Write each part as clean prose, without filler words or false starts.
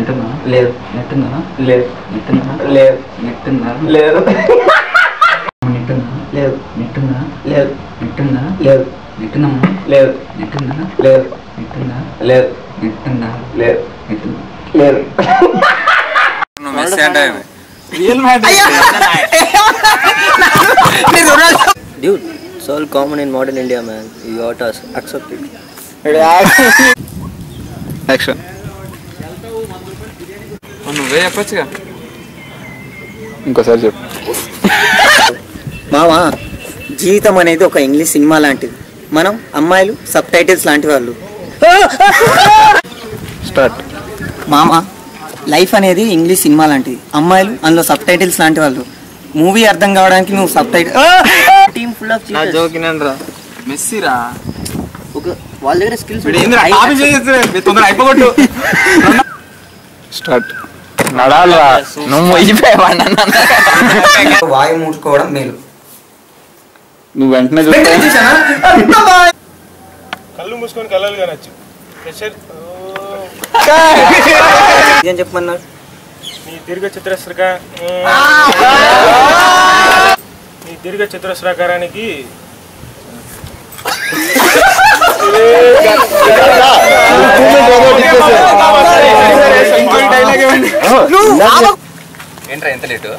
నెట్టుందా లేదు నెట్టుందా లేదు నెట్టుందా లేదు నెట్టుందా లేదు నెట్టుందా లేదు నెట్టుందా లేదు నెట్టుందా లేదు నెట్టుందమ్మా లేదు నెట్టుందా లేదు నెట్టుందా లేదు నెట్టుందా లేదు నెట్టుందా లేదు Dude, it's all common in modern India, man. You ought to accept it. Action నువ్వే చెప్పచ్చుగా ఇంకోసారి చెప్పు. మావా, జీవితం అనేది ఒక ఇంగ్లీష్ సినిమా లాంటిది. మనం అమ్మాయిలు సబ్ టైటిల్స్ లాంటి వాళ్ళు. స్టార్ట్. మామా, లైఫ్ అనేది ఇంగ్లీష్ సినిమా లాంటిది. అమ్మాయిలు అందులో సబ్ టైటిల్స్ లాంటి వాళ్ళు. మూవీ అర్థం కావడానికి నువ్వు subtitle team full of జోకినండ్రా మెస్సీరా ఒక వాళ్ళ దగ్గర స్కిల్స్ అయిపోగొట్టు. స్టార్ట్. నడాలరా నువ్వు అయిపోయావా వాయు మూసుకోవడం మేలు. నువ్వు వెంటనే కళ్ళు మూసుకొని కళ్ళలు కానొచ్చు. ఏం చెప్పమన్నారు? నీ దీర్ఘ చతురస్రాకారానికి ఏంట్రా ఎంత లేటు?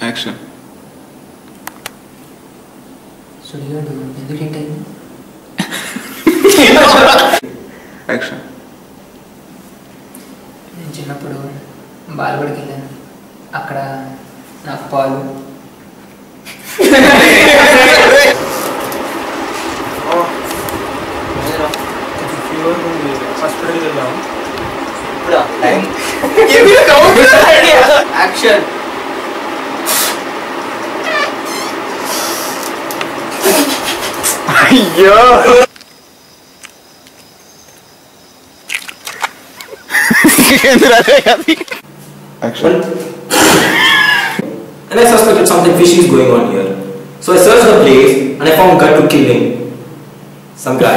యాక్షన్. యాక్షన్. నేను చిన్నప్పుడు బాలబడికి వెళ్ళాను. అక్కడ నాకు పాలు హాస్పిటల్కి వెళ్దాం. యాక్షన్. అయ్యో Action. And I suspected something fishy is going on here. So I searched the place and I found gut to kill him. Some guy.